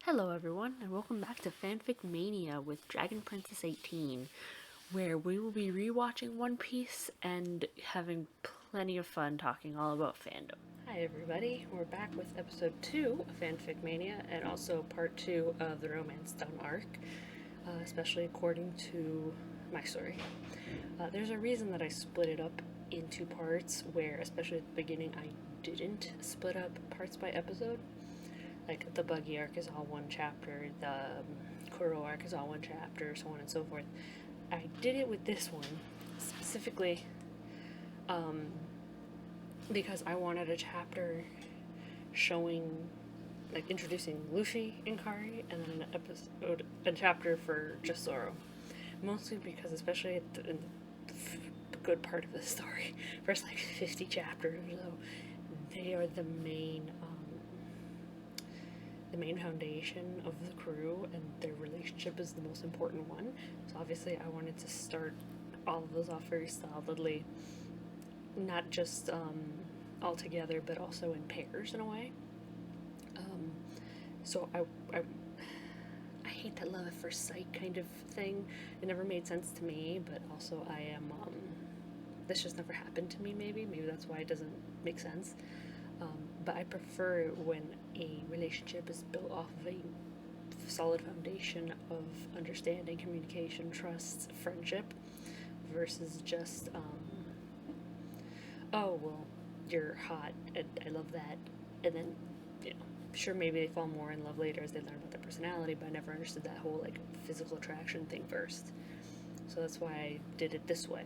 Hello everyone, and welcome back to Fanfic Mania with Dragon Princess 18, where we will be rewatching One Piece and having plenty of fun talking all about fandom. Hi everybody, we're back with episode 2 of Fanfic Mania, and also part 2 of the Romance Stone arc, especially according to my story. There's a reason that I split it up in two parts, where especially at the beginning I didn't split up parts by episode. Like, the Buggy arc is all one chapter, the Kuro arc is all one chapter, so on and so forth. I did it with this one, specifically because I wanted a chapter showing, like, introducing Luffy and Kari, and then a chapter for just Zoro. Mostly because, especially in the good part of the story, first, like, 50 chapters or so, they are the main foundation of the crew, and their relationship is the most important one. So obviously I wanted to start all of those off very solidly, not just all together, but also in pairs in a way. So I hate that love at first sight kind of thing. It never made sense to me, but also I am this just never happened to me. Maybe that's why it doesn't make sense. But I prefer when a relationship is built off of a solid foundation of understanding, communication, trust, friendship, versus just, oh, well, you're hot, and I love that, and then, sure, maybe they fall more in love later as they learn about their personality, but I never understood that whole, like, physical attraction thing first. So that's why I did it this way.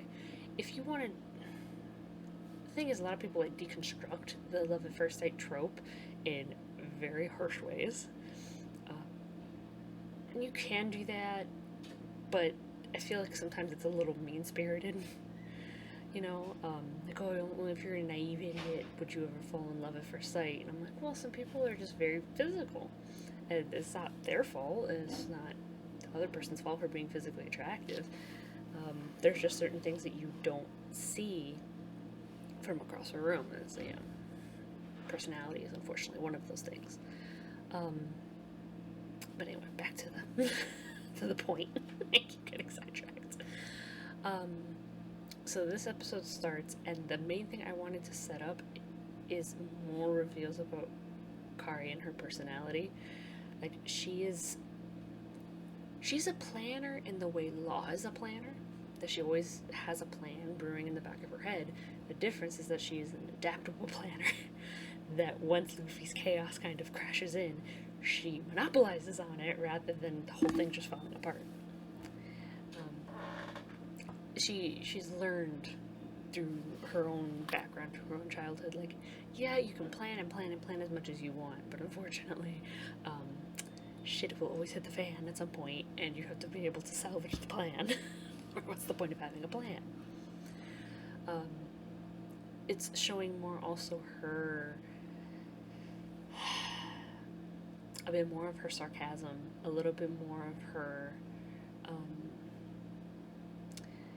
If you want to, thing is, a lot of people like deconstruct the love at first sight trope in very harsh ways, and you can do that, but I feel like sometimes it's a little mean-spirited. Like, oh, only if you're a naive idiot would you ever fall in love at first sight. And I'm like, well, some people are just very physical, and it's not their fault, and it's not the other person's fault for being physically attractive. There's just certain things that you don't see from across a room. As personality is unfortunately one of those things. But anyway, back to the to the point. I keep getting sidetracked. So this episode starts, and the main thing I wanted to set up is more reveals about Kari and her personality. Like, she's a planner in the way Law is a planner. That she always has a plan brewing in the back of her head. The difference is that she is an adaptable planner. That once Luffy's chaos kind of crashes in, she monopolizes on it rather than the whole thing just falling apart. She's learned through her own background, through her own childhood, like, yeah, you can plan and plan and plan as much as you want, but unfortunately, shit will always hit the fan at some point, and you have to be able to salvage the plan. Or what's the point of having a plan? It's showing more also her, a bit more of her sarcasm, a little bit more of her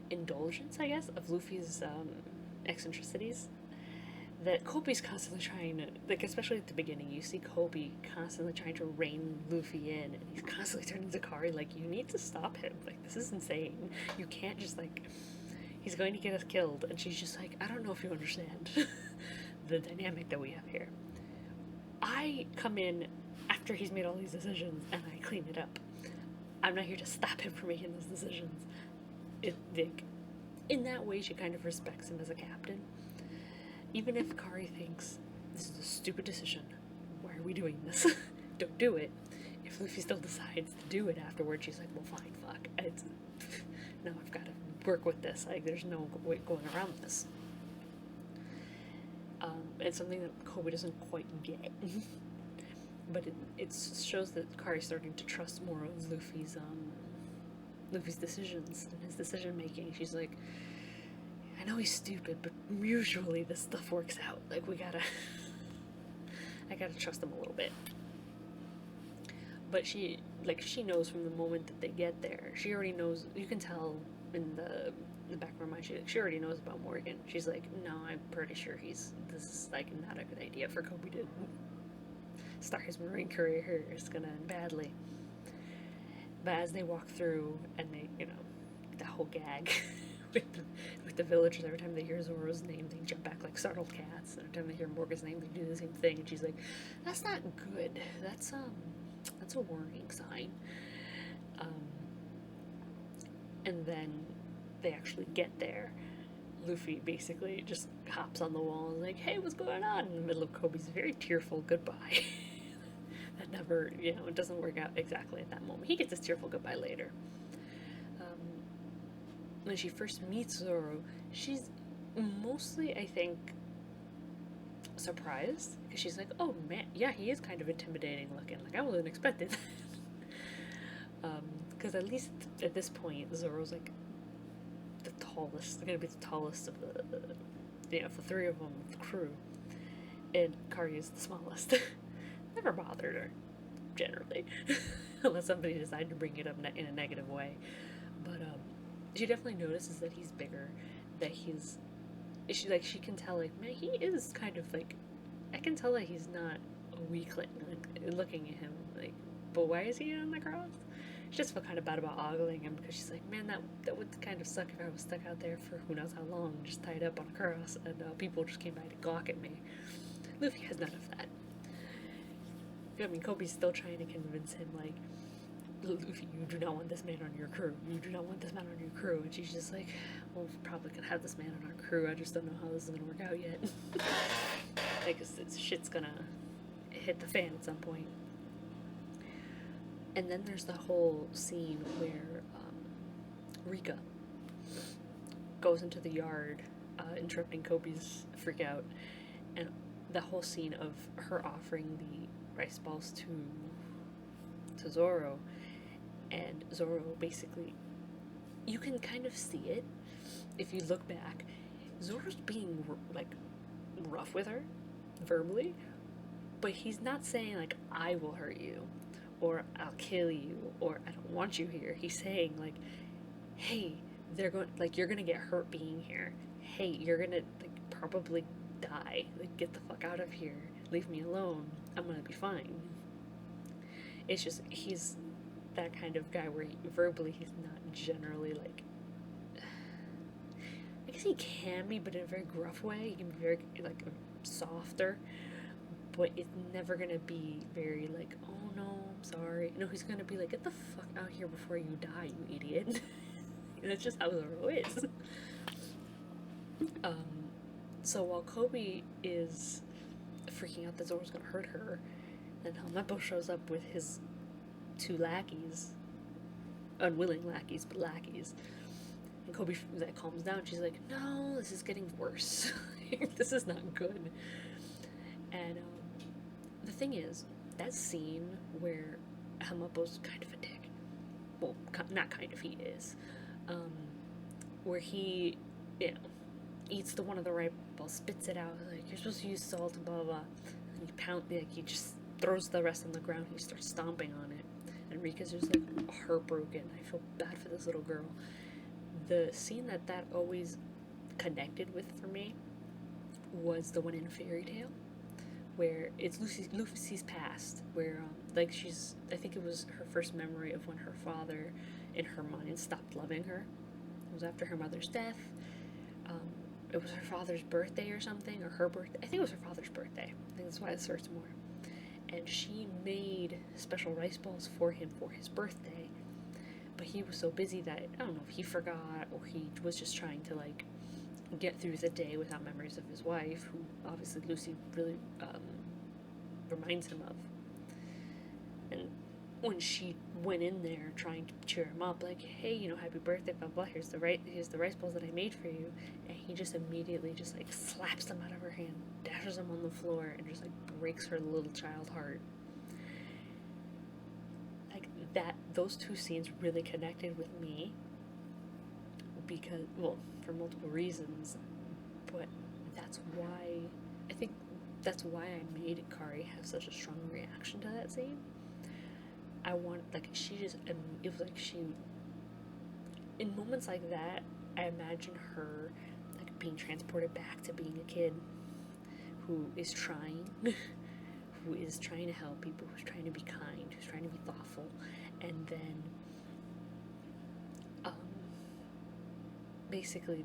indulgence, I guess, of Luffy's eccentricities. That Kobe's constantly trying to, like, especially at the beginning, you see Kobe constantly trying to rein Luffy in, and he's constantly turning to Kari like, you need to stop him. Like, this is insane. You can't just, like, he's going to get us killed. And she's just like, I don't know if you understand the dynamic that we have here. I come in after he's made all these decisions, and I clean it up. I'm not here to stop him from making those decisions. In that way, she kind of respects him as a captain. Even if Kari thinks, this is a stupid decision, why are we doing this? Don't do it. If Luffy still decides to do it afterwards, she's like, well, fine, fuck. No, I've got to work with this. Like, there's no way going around this. It's something that Kobe doesn't quite get. But it shows that Kari's starting to trust more of Luffy's decisions and his decision making. She's like, I know he's stupid, but usually this stuff works out. Like, I gotta trust him a little bit. But she knows from the moment that they get there. She already knows. You can tell in the back of her mind. She already knows about Morgan. She's like, no, I'm pretty sure this is, like, not a good idea for Kobe to start his Marine career is gonna end badly. But as they walk through and they, the whole gag with the villagers, every time they hear Zoro's name, they jump back like startled cats. Every time they hear Morga's name, they do the same thing. And she's like, "That's not good. That's a worrying sign." And then they actually get there. Luffy basically just hops on the wall and is like, "Hey, what's going on?" In the middle of Kobe's very tearful goodbye. That never, it doesn't work out exactly at that moment. He gets his tearful goodbye later. When she first meets Zoro, she's mostly, I think, surprised. Because she's like, "Oh man, yeah, he is kind of intimidating looking. Like, I wasn't expecting that." Because at least at this point, Zoro's like the tallest, gonna be the tallest of the three of them, the crew. And Kari is the smallest. Never bothered her, generally. Unless somebody decided to bring it up in a negative way. But, she definitely notices that he's bigger, that she can tell, like, man, he is kind of, like, I can tell that he's not a weakling, like, looking at him, like, but why is he on the cross? She just felt kind of bad about ogling him, because she's like, man, that would kind of suck if I was stuck out there for who knows how long, just tied up on a cross, and people just came by to gawk at me. Luffy has none of that. I mean, Kobe's still trying to convince him, like, Luffy, you do not want this man on your crew. You do not want this man on your crew. And she's just like, well, we're probably gonna have this man on our crew. I just don't know how this is gonna work out yet. I guess this shit's gonna hit the fan at some point. And then there's the whole scene where Rika goes into the yard, interrupting Kobe's freak out, and the whole scene of her offering the rice balls to Zoro, and Zoro basically, you can kind of see it if you look back. Zoro's being like rough with her verbally, but he's not saying like, I will hurt you, or I'll kill you, or I don't want you here. He's saying like, hey, you're gonna get hurt being here. Hey, you're gonna like probably die. Like, get the fuck out of here. Leave me alone. I'm gonna be fine. It's just, he's that kind of guy where verbally he's not generally like, I guess he can be, but in a very gruff way. He can be very like softer, but it's never gonna be very like, oh no, I'm sorry. No, he's gonna be like, get the fuck out here before you die, you idiot. And that's just how Zoro is. So while Kobe is freaking out that Zoro's gonna hurt her, then Helmeppo shows up with his two lackeys, unwilling lackeys, but lackeys. And Kobe calms down. She's like, no, this is getting worse. This is not good. And the thing is, that scene where Helmeppo's kind of a dick, well, not kind of, he is, where he, eats one of the rice balls, spits it out, like, you're supposed to use salt and blah, blah, blah. And he just throws the rest on the ground. He starts stomping on it. And Rika's just like heartbroken. I feel bad for this little girl. The scene that always connected with for me was the one in Fairy Tail, where it's Lucy's past, where I think it was her first memory of when her father, in her mind, stopped loving her. It was after her mother's death. It was her father's birthday or something, or her birthday. I think it was her father's birthday. I think that's why it hurts more. And she made special rice balls for him for his birthday, but he was so busy that, I don't know if he forgot or he was just trying to like get through the day without memories of his wife, who obviously Lucy really reminds him of. And when she went in there trying to cheer him up, like, hey, happy birthday, blah blah, here's the rice balls that I made for you, and he just immediately just like slaps them out of her hand, dashes them on the floor, and just like breaks her little child heart. Like that, those two scenes really connected with me because, well, for multiple reasons, but that's why I made Kari have such a strong reaction to that scene. I want, like, it was like in moments like that, I imagine her, like, being transported back to being a kid who is trying, who is trying to help people, who's trying to be kind, who's trying to be thoughtful, and then basically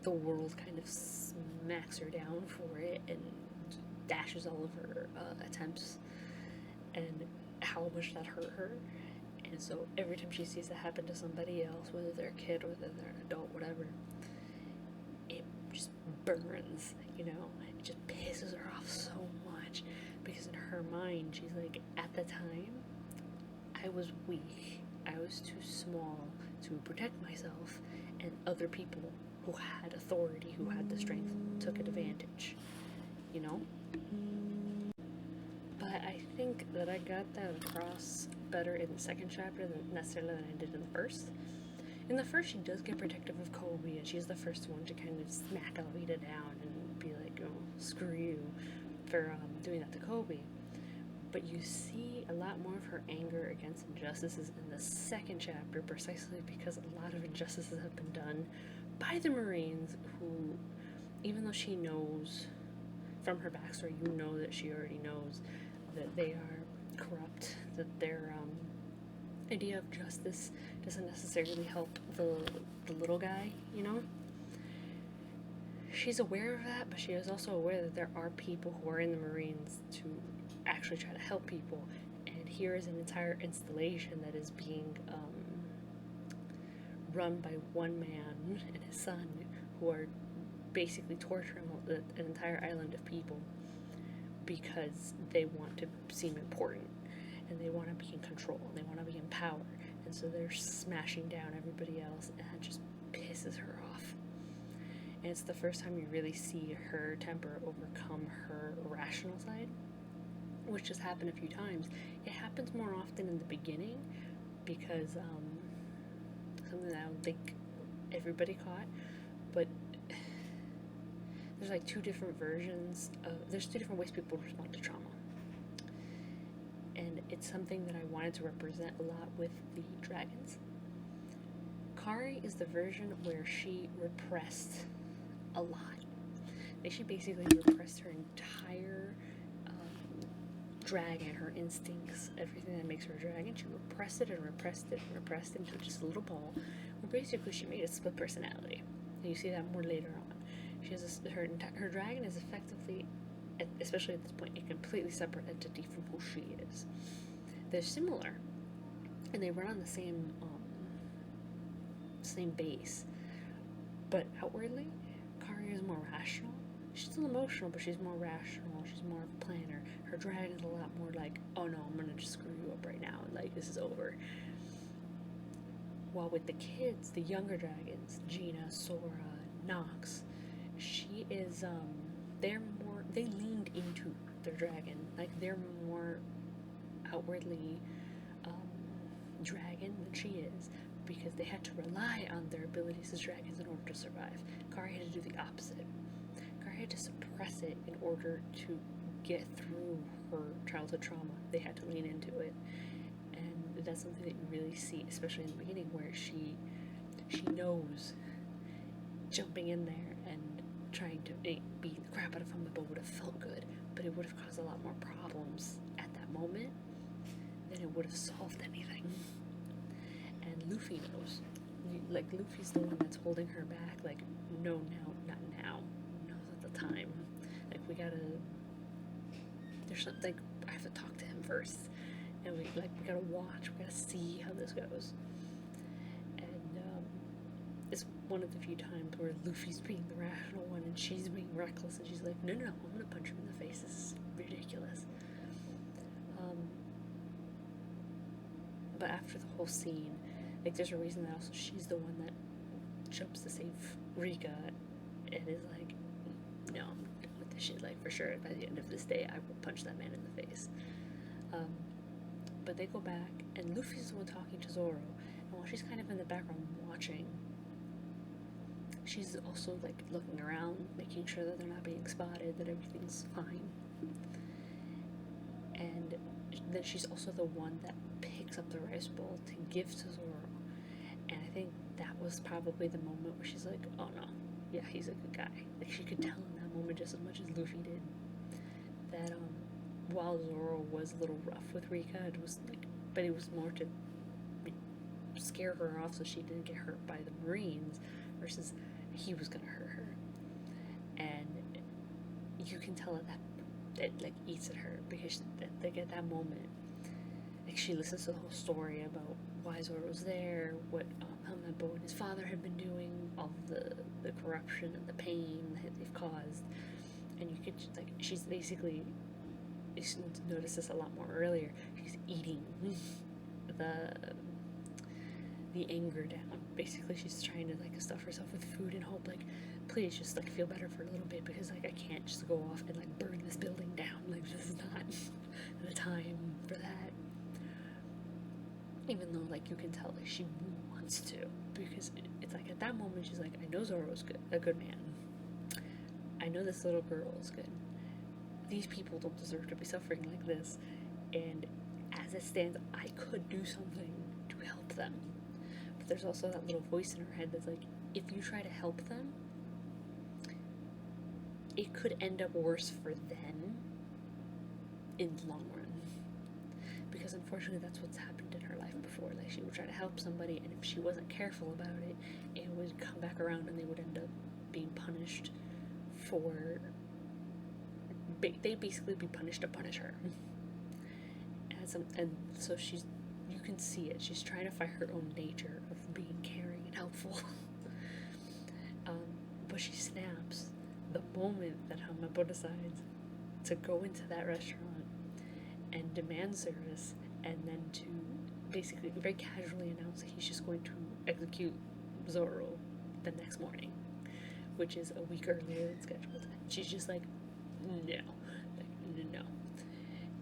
the world kind of smacks her down for it and dashes all of her attempts and how much that hurt her. And so every time she sees that happen to somebody else, whether they're a kid or whether they're an adult, whatever, it just burns, you know? It just pisses her off so much because in her mind, she's like, at the time, I was weak. I was too small to protect myself, and other people who had authority, who had the strength, took advantage, you know? But I think that I got that across better in the second chapter than necessarily than I did in the first. In the first, she does get protective of Kobe, and she's the first one to kind of smack Alvita down and be like, oh, screw you for doing that to Kobe. But you see a lot more of her anger against injustices in the second chapter, precisely because a lot of injustices have been done by the Marines, who, even though she knows from her backstory, you know that she already knows that they are corrupt, that their idea of justice doesn't necessarily help the little guy, you know? She's aware of that, but she is also aware that there are people who are in the Marines to actually try to help people, and here is an entire installation that is being run by one man and his son, who are basically torturing an entire island of people because they want to seem important and they want to be in control and they want to be in power, and so they're smashing down everybody else, and that just pisses her off. And it's the first time you really see her temper overcome her rational side, which has happened a few times. It happens more often in the beginning because something that I don't think everybody caught, but there's like two different versions of, there's two different ways people respond to trauma. And it's something that I wanted to represent a lot with the dragons. Kari is the version where she repressed a lot. Like, she basically repressed her entire dragon, her instincts, everything that makes her a dragon. She repressed it and repressed it and repressed it into just a little ball, where basically she made a split personality. And you see that more later on. She has her dragon is effectively, especially at this point, a completely separate entity from who she is. They're similar, and they run on the same base, but outwardly, Kari is more rational. She's still emotional, but she's more rational. She's more of a planner. Her dragon is a lot more like, oh no, I'm gonna just screw you up right now, and like, this is over. While with the kids, the younger dragons, Gina, Sora, Nox, she is, they leaned into their dragon. Like, they're more outwardly dragon than she is, because they had to rely on their abilities as dragons in order to survive. Kari had to do the opposite. Kari had to suppress it in order to get through her childhood trauma. They had to lean into it. And that's something that you really see, especially in the beginning, where she knows jumping in there and trying to beat the crap out of him would have felt good, but it would have caused a lot more problems at that moment than it would have solved anything. And Luffy knows. Like, Luffy's the one that's holding her back. Like, no, not now. No, at the time. Like, there's something, like, I have to talk to him first. And we gotta watch, we gotta see how this goes. And, it's one of the few times where Luffy's being the rational one and she's being reckless, and she's like, no, I'm gonna punch him in the face. This is ridiculous. But after the whole scene, like, there's a reason that also she's the one that jumps to save Rika and is like, no, I'm done with this shit. Like, for sure, by the end of this day, I will punch that man in the face. But they go back, and Luffy's the one talking to Zoro, and while she's kind of in the background watching, she's also, like, looking around, making sure that they're not being spotted, that everything's fine. And then she's also the one that picks up the rice bowl to give to Zoro. And I think that was probably the moment where she's like, oh no, yeah, he's a good guy. Like, she could tell in that moment just as much as Luffy did. that while Zoro was a little rough with Rika, it was like, but it was more to scare her off so she didn't get hurt by the Marines, versus he was gonna hurt her. And you can tell that it like eats at her, because like at that moment, like she listens to the whole story about why Zoro was there, what Helmeppo and his father had been doing, all of the corruption and the pain that they've caused, and you could like she's basically, you notice this a lot more earlier, she's eating the anger down. Basically, she's trying to like stuff herself with food and hope like, please just like feel better for a little bit, because like I can't just go off and like burn this building down. Like this is not the time for that. Even though like you can tell like she wants to, because it's like at that moment she's like, I know Zoro's good, a good man. I know this little girl is good. These people don't deserve to be suffering like this, and as it stands, I could do something to help them. But there's also that little voice in her head that's like, if you try to help them, it could end up worse for them in the long run. Because unfortunately that's what's happened in her life before. Like she would try to help somebody, and if she wasn't careful about it, it would come back around and they would end up being punished for, they'd basically be punished to punish her. And so she's, you can see it, she's trying to fight her own nature of being caring and helpful. But she snaps the moment that Helmeppo decides to go into that restaurant and demand service, and then to basically very casually announce that he's just going to execute Zoro the next morning, which is a week earlier than scheduled. She's just like, no. Like, no.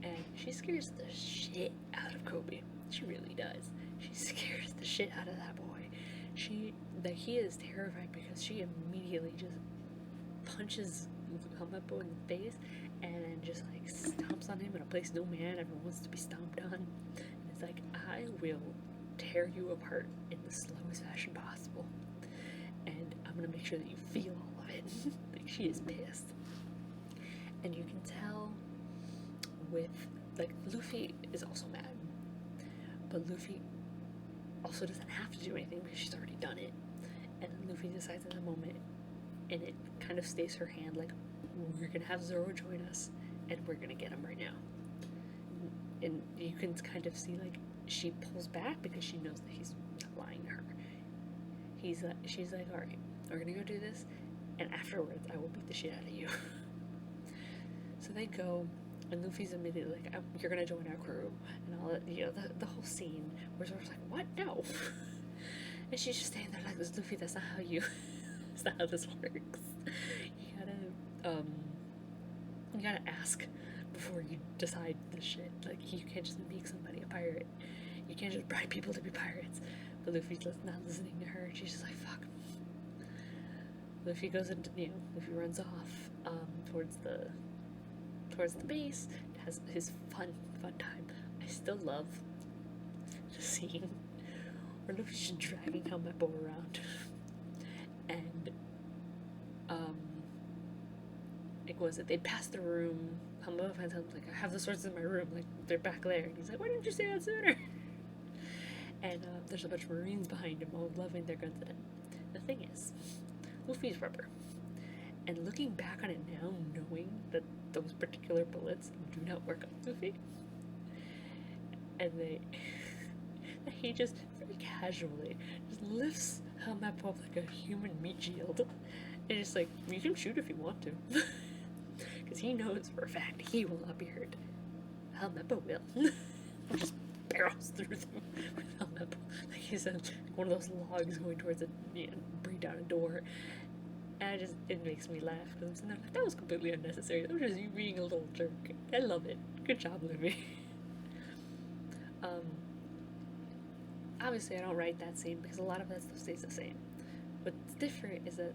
And she scares the shit out of Kobe. She really does. She scares the shit out of that boy. He is terrified, because she immediately just punches Helmeppo in the face, and then just like stomps on him in a place no man ever wants to be stomped on. And it's like, I will tear you apart in the slowest fashion possible, and I'm gonna make sure that you feel all of it. Like she is pissed. And you can tell with like Luffy is also mad, but Luffy also doesn't have to do anything because she's already done it. And Luffy decides in the moment, and it kind of stays her hand like, we're gonna have Zoro join us, and we're gonna get him right now. And you can kind of see like she pulls back because she knows that he's not lying to her. She's like, all right, we're gonna go do this, and afterwards I will beat the shit out of you. So they go, and Luffy's immediately like, you're gonna join our crew, and all that, you know, the whole scene where Zoro's like, what? No. And she's just standing there like, this, Luffy, that's not how that's not how this works. You gotta ask before you decide this shit. Like, you can't just make somebody a pirate. You can't just bribe people to be pirates. But Luffy's not listening to her, and she's just like, fuck. Luffy goes into, Luffy runs off, towards the base, has his fun time. I still love the scene where Luffy's just dragging Helmeppo around, and like, what was it? They'd pass the room. Helmeppo finds out, like, I have the swords in my room, like they're back there, and he's like, why didn't you say that sooner? And there's a bunch of Marines behind him, all loving their guns at him. The thing is, Luffy's rubber. And looking back on it now, knowing that those particular bullets do not work on Luffy, and he just very casually just lifts Helmeppo up like a human meat shield, and just like, you can shoot if you want to, because he knows for a fact he will not be hurt. Helmeppo will. Just barrels through them with Helmeppo like he's one of those logs going towards bring down a door. And it makes me laugh, because I'm sitting there like, that was completely unnecessary. That was just you being a little jerk. I love it. Good job, Luffy. Obviously I don't write that scene because a lot of that stuff stays the same. What's different is that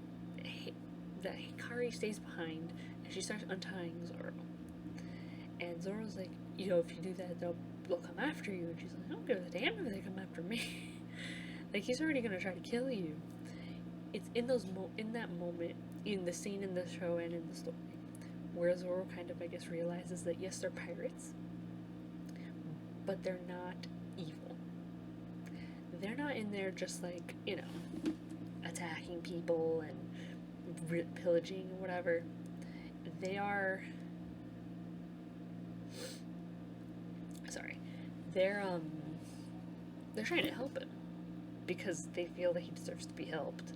Hikari stays behind, and she starts untying Zoro. And Zoro's like, if you do that, they'll come after you. And she's like, I don't give a damn if they come after me. Like, he's already gonna try to kill you. It's in that moment, in the scene in the show and in the story, where Zoro kind of, I guess, realizes that yes, they're pirates, but they're not evil. They're not in there just like, attacking people and pillaging or whatever. They are, sorry, they're trying to help him because they feel that he deserves to be helped.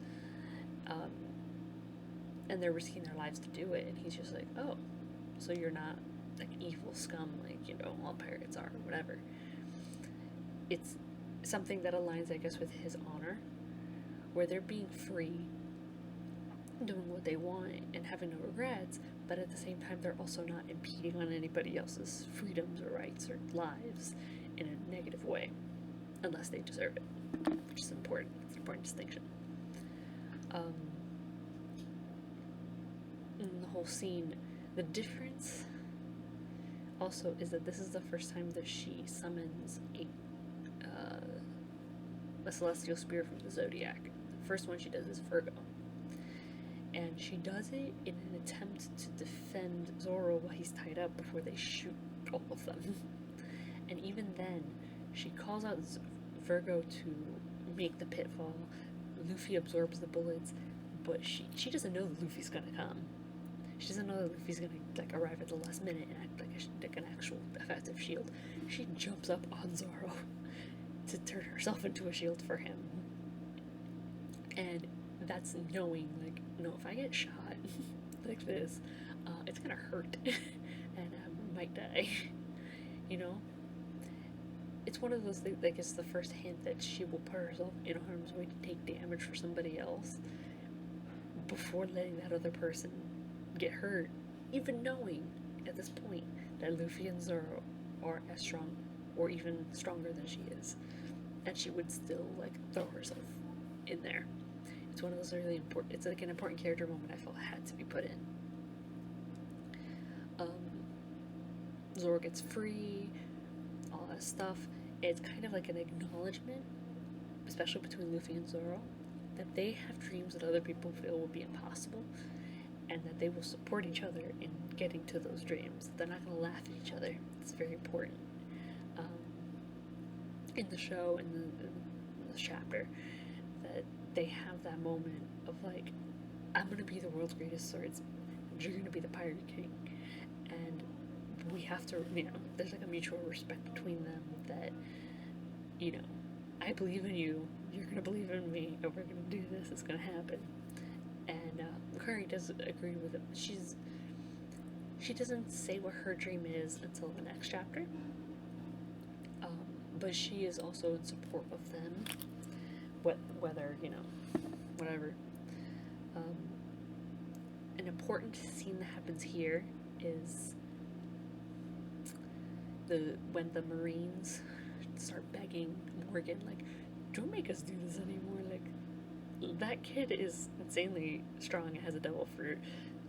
And they're risking their lives to do it, and he's just like, oh, so you're not like evil scum like, all pirates are, or whatever. It's something that aligns, I guess, with his honor, where they're being free, doing what they want, and having no regrets, but at the same time, they're also not impeding on anybody else's freedoms or rights or lives in a negative way, unless they deserve it, which is important. It's an important distinction. In the whole scene, the difference also is that this is the first time that she summons a celestial spirit from the zodiac. The first one she does is Virgo, and she does it in an attempt to defend Zoro while he's tied up before they shoot all of them. And even then, she calls out Virgo to make the pitfall. Luffy absorbs the bullets, but she doesn't know that Luffy's gonna come. She doesn't know that Luffy's gonna like arrive at the last minute and act like an actual effective shield. She jumps up on Zoro to turn herself into a shield for him. And that's knowing, like, no, if I get shot like this, it's gonna hurt and I might die. It's one of those things, like, it's the first hint that she will put herself in harm's way to take damage for somebody else before letting that other person get hurt, even knowing at this point that Luffy and Zoro are as strong or even stronger than she is, and she would still like throw herself in there. It's one of those really important, it's like an important character moment I felt had to be put in. Zoro gets free, all that stuff. It's kind of like an acknowledgement, especially between Luffy and Zoro, that they have dreams that other people feel will be impossible, and that they will support each other in getting to those dreams. They're not going to laugh at each other. It's very important. In the show, in the chapter, that they have that moment of like, I'm going to be the world's greatest swordsman, and you're going to be the pirate king. And we have to, there's like a mutual respect between them that, I believe in you, you're going to believe in me, and we're going to do this, it's going to happen. And Curry does agree with it. She doesn't say what her dream is until the next chapter, but she is also in support of them, whether, whatever. An important scene that happens here is when the Marines start begging Morgan, like, don't make us do this anymore, like, that kid is insanely strong and has a double fruit.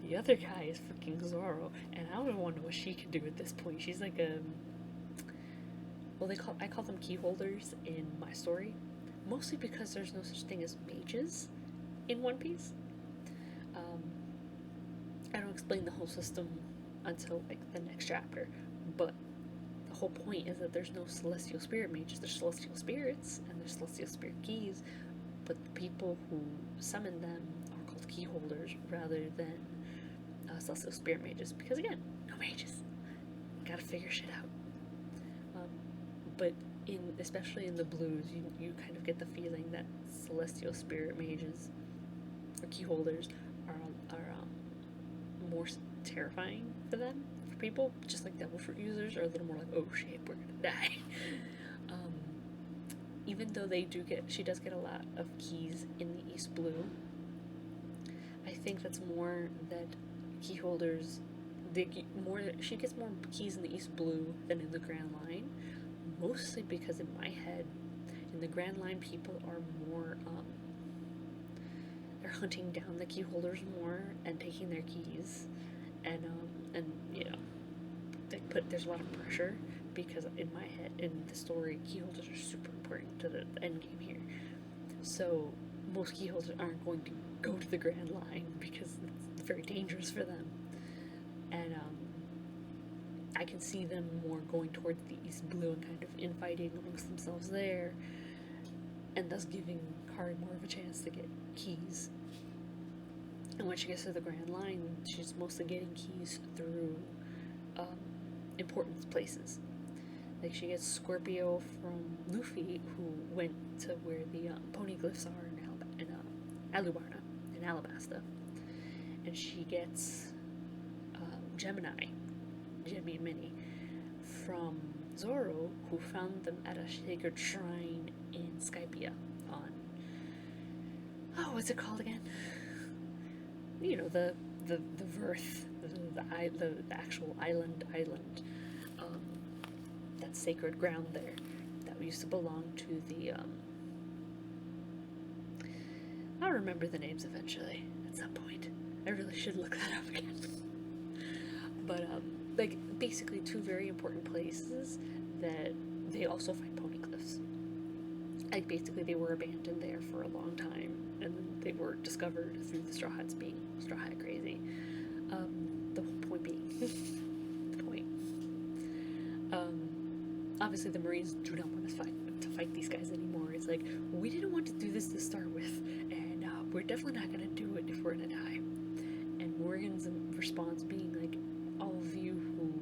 The other guy is freaking Zoro, and I don't want to know what she can do at this point. She's like I call them key holders in my story, mostly because there's no such thing as mages in One Piece. I don't explain the whole system until like the next chapter, but the whole point is that there's no celestial spirit mages. There's celestial spirits and there's celestial spirit keys, but the people who summon them are called key holders rather than celestial spirit mages, because again, no mages. Gotta figure shit out. But especially in the blues, you kind of get the feeling that celestial spirit mages or key holders are more terrifying for them, for people, just like devil fruit users are a little more like, oh shit, we're gonna die. Even though she does get a lot of keys in the East Blue, I think that's more that key holders, she gets more keys in the East Blue than in the Grand Line, mostly because in my head, in the Grand Line, people are more, they're hunting down the key holders more and taking their keys, and there's a lot of pressure, because in my head, in the story, key holders are super important to the end game here. So most key holders aren't going to go to the Grand Line because it's very dangerous for them. and I can see them more going towards the East Blue and kind of infighting amongst themselves there, and thus giving Kari more of a chance to get keys. And when she gets to the Grand Line, she's mostly getting keys through important places. Like, she gets Scorpio from Luffy, who went to where the poneglyphs are in Alubarna, in Alabasta. And she gets Gemini Mini, from Zoro, who found them at a sacred shrine in Skypia on... Oh, what's it called again? You know, the Verth, the actual island, that sacred ground there that used to belong to the, I'll remember the names eventually, at some point. I really should look that up again. But, like, basically two very important places that they also find poneglyphs. Like, basically they were abandoned there for a long time, and then they were discovered through the Straw Hats being Straw Hat crazy. The whole point being, the point. Obviously the Marines do not want to fight these guys anymore. It's like, we didn't want to do this to start with, and we're definitely not gonna do it if we're gonna die. And Morgan's response being like, all of you who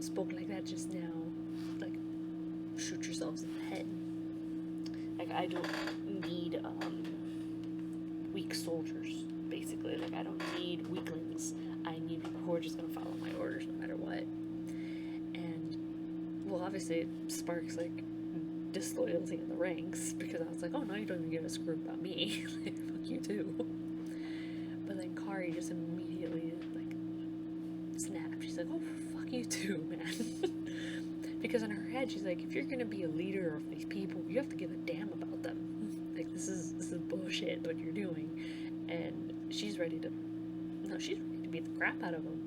spoke like that just now, like, shoot yourselves in the head. Like, I don't need weak soldiers, basically. Like, I don't need weaklings. I need people who are just gonna follow my orders no matter what. And, well, obviously it sparks, like, disloyalty in the ranks, because I was like, oh, no, you don't even give a screw about me. Like, fuck you too. But then Kari just immediately, like, snapped. She's like, oh, fuck you too, man. Because in her head, she's like, if you're gonna be a leader of these people, you have to give a damn about them. Like, this is bullshit what you're doing. And she's ready to beat the crap out of him.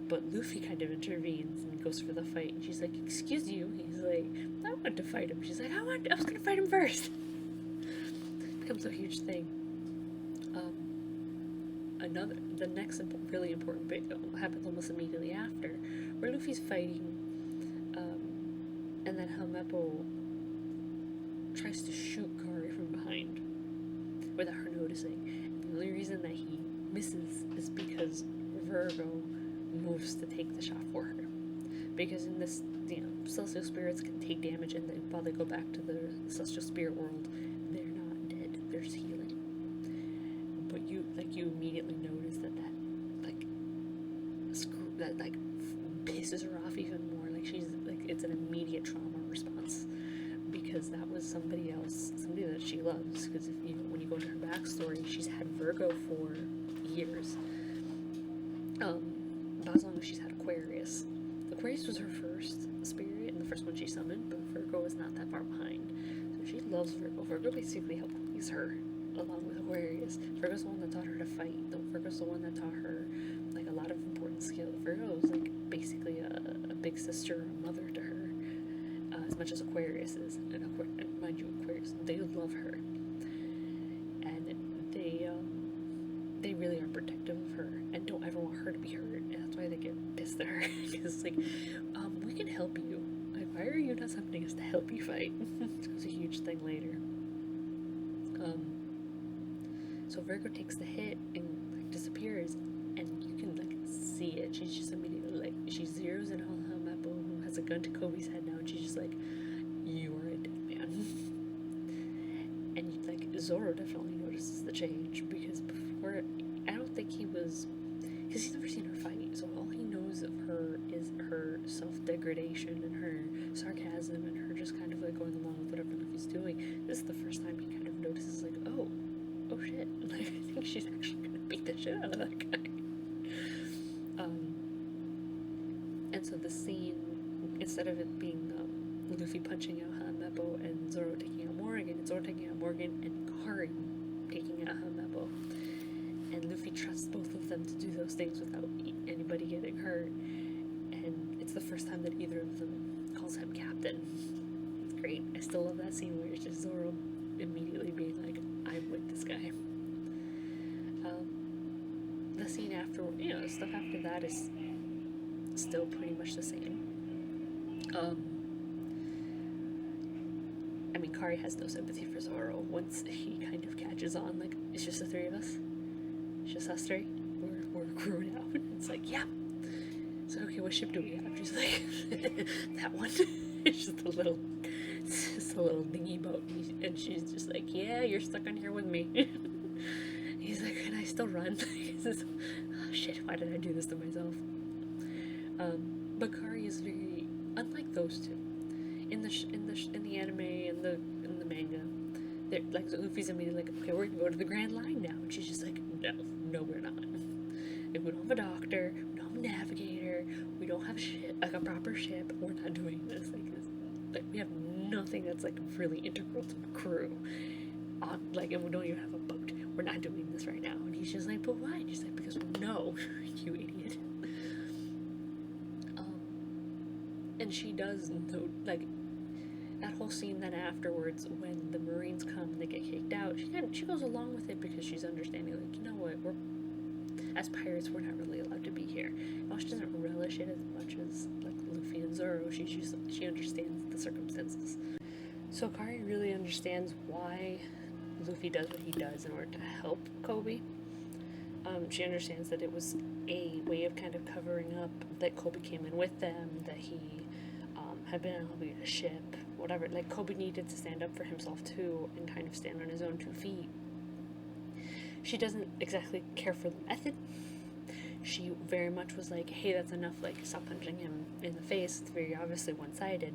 But Luffy kind of intervenes and goes for the fight, and she's like, excuse you. He's like, I want to fight him. She's like, I was gonna fight him first. It becomes a huge thing. The next really important bit happens almost immediately after, where Luffy's fighting, and then Helmeppo tries to shoot Kari from behind without her noticing. And the only reason that he misses is because Virgo moves to take the shot for her. Because in this, celestial spirits can take damage, and while they go back to the celestial spirit world, they're not dead. There's healing. But you immediately notice that pisses her off even more. Like, she's like, it's an immediate trauma response, because that was somebody that she loves. Because when you go into her backstory, she's had Virgo for years. About as long as she's had Aquarius. Aquarius was her first spirit and the first one she summoned, but Virgo is not that far behind. So she loves Virgo. Virgo basically helped raise her, along with Aquarius. Virgo's the one that taught her to fight. Virgo's the one that taught her, like, a lot of important skills. Virgo is, like, basically a big sister, a mother to her, as much as Aquarius is. And mind you, Aquarius, they love her. And they really are protective of her and don't ever want her to be hurt. And that's why they get pissed at her. Because it's like, we can help you. Like, why are you not summoning us to help you fight? It's a huge thing later. So Virgo takes the hit and, like, disappears, and you can, like, see it. She's just immediately, like, she zeroes in on Helmeppo, who has a gun to Kobe's head now, and she's just like, you are a dead man. And, like, Zoro definitely notices the change, because before, I don't think he was, because he's never seen her fight, so all he knows of her is her self-degradation and her sarcasm and her just kind of, like, going along with whatever Luffy's doing. This is the first time he kind of notices, like, oh shit, like, I think she's actually gonna beat the shit out of that guy. And so the scene, instead of it being Luffy punching out Helmeppo and Zoro taking out Morgan, it's Zoro taking out Morgan and Kari taking out Helmeppo. And Luffy trusts both of them to do those things without anybody getting hurt. And it's the first time that either of them calls him captain. It's great. I still love that scene where it's just Zoro immediately being like, I'm with this guy. the scene after, the stuff after that is still pretty much the same. I mean, Kari has no sympathy for Zoro once he kind of catches on, like, it's just the three of us. It's just us three. We're a crew now. It's like, yeah. So, okay, what ship do we have? She's like, that one. It's just a little dingy boat. And she's just like, yeah, you're stuck on here with me. He's like, can I still run? Oh, shit, why did I do this to myself? But Kari is very unlike those two. In the anime and in the manga, they're like, so Luffy's immediately like, okay, we're gonna go to the Grand Line now, and she's just like, no, we're not. Like, we don't have a doctor, we don't have a navigator, we don't have a proper ship. We're not doing this. Like we have nothing that's like really integral to the crew. And we don't even have a boat. We're not doing this right now. And he's just like, but why? And she's like, because no, you idiot. And she does note, like, that whole scene then afterwards when the Marines come and they get kicked out, she goes along with it because she's understanding, like, you know what, as pirates, we're not really allowed to be here. While she doesn't relish it as much as, like, Luffy and Zoro, she understands the circumstances. So Kari really understands why Luffy does what he does in order to help Kobe. She understands that it was a way of kind of covering up that Kobe came in with them, that he had been on a ship, whatever. Like, Kobe needed to stand up for himself too and kind of stand on his own 2 feet. She doesn't exactly care for the method. She very much was like, hey, that's enough, like, stop punching him in the face. It's very obviously one-sided.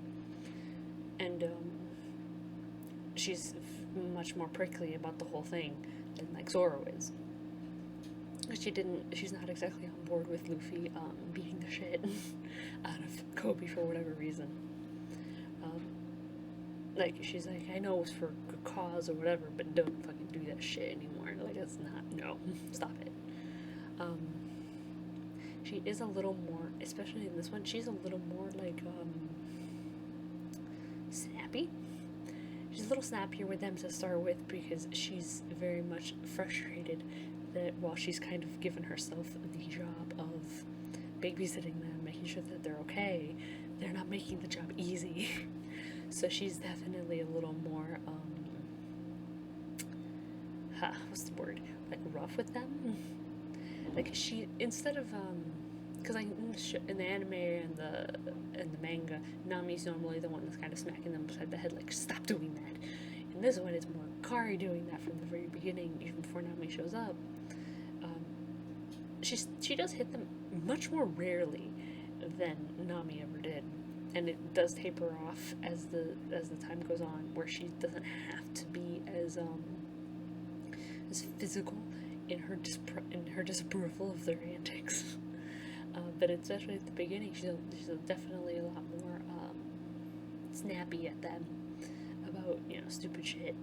And she's much more prickly about the whole thing than, like, Zoro is. She's not exactly on board with Luffy beating the shit out of Kobe for whatever reason. Like, she's like, I know it's for a good cause or whatever, but don't fucking do that shit anymore. Like, it's not, no, stop it. She is a little more, especially in this one, she's a little more, like, snappy. She's a little snappier with them to start with because she's very much frustrated that while she's kind of given herself the job of babysitting them, making sure that they're okay, they're not making the job easy. So she's definitely a little more, what's the word? Like, rough with them? Like, she, instead of, because in the anime and the manga, Nami's normally the one that's kind of smacking them beside the head, like, stop doing that. In this one, it's more Kari doing that from the very beginning, even before Nami shows up. She does hit them much more rarely than Nami ever did, and it does taper off as the time goes on, where she doesn't have to be as physical in her disapproval of their antics. But especially at the beginning, she's definitely a lot more snappy at them about, stupid shit,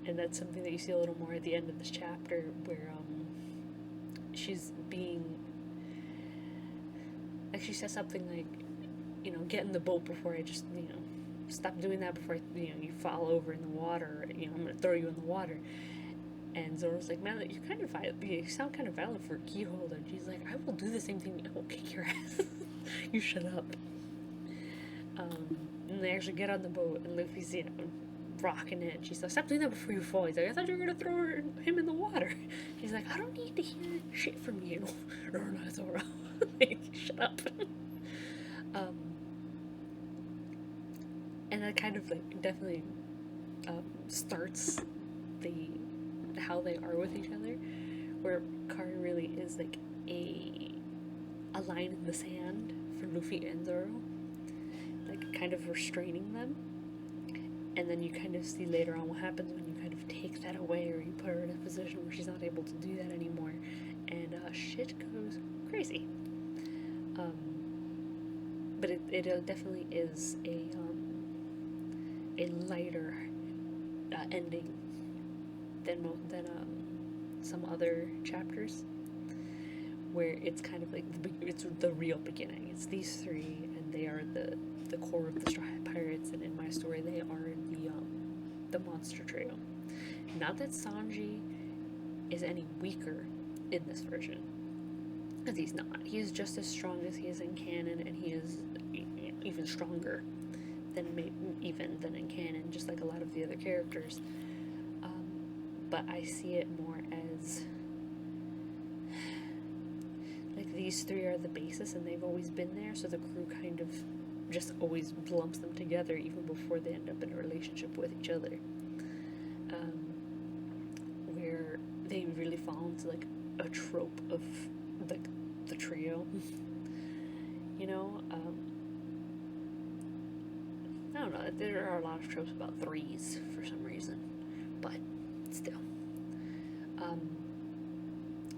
and that's something that you see a little more at the end of this chapter, where she's being, like, she says something like, get in the boat before I just, stop doing that before you fall over in the water, I'm gonna throw you in the water. And Zoro's like, man, you're kind of violent. You sound kind of violent for a key holder. And she's like, I will do the same thing. I will kick your ass. You shut up. And they actually get on the boat, and Luffy's, rocking it. And she's like, stop doing that before you fall. He's like, I thought you were gonna throw him in the water. She's like, I don't need to hear shit from you. No, Zoro. Like, shut up. And that kind of, like, definitely starts how they are with each other, where Kari really is like a line in the sand for Luffy and Zoro, like, kind of restraining them. And then you kind of see later on what happens when you kind of take that away, or you put her in a position where she's not able to do that anymore, and shit goes crazy. But it definitely is a lighter ending than some other chapters, where it's kind of like it's the real beginning. It's these three, and they are the core of the Straw Hat Pirates, and in my story, they are the monster trio. Not that Sanji is any weaker in this version. Because he's not. He's just as strong as he is in canon, and he is even stronger than even than in canon, just like a lot of the other characters. But I see it more as like these three are the basis, and they've always been there, so the crew kind of just always lumps them together even before they end up in a relationship with each other. Where they really fall into like a trope of like the trio. You know, I don't know. There are a lot of tropes about threes for some reason, but still.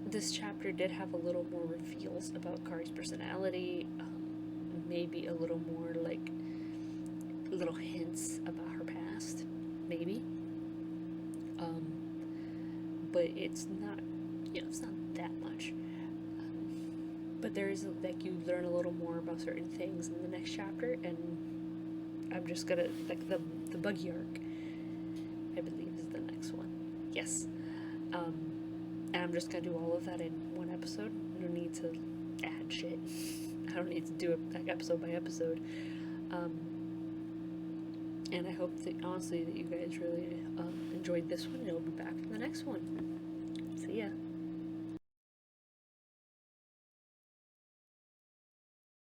This chapter did have a little more reveals about Kari's personality, maybe a little more like little hints about her past, maybe. But it's not, it's not that much. But there is, like, you learn a little more about certain things in the next chapter, and I'm just gonna, like, the buggy arc, I believe, is the next one. Yes. And I'm just gonna do all of that in one episode. No need to add shit. I don't need to do it like episode by episode. And I hope that, honestly, that you guys really enjoyed this one, and I'll be back for the next one. See ya.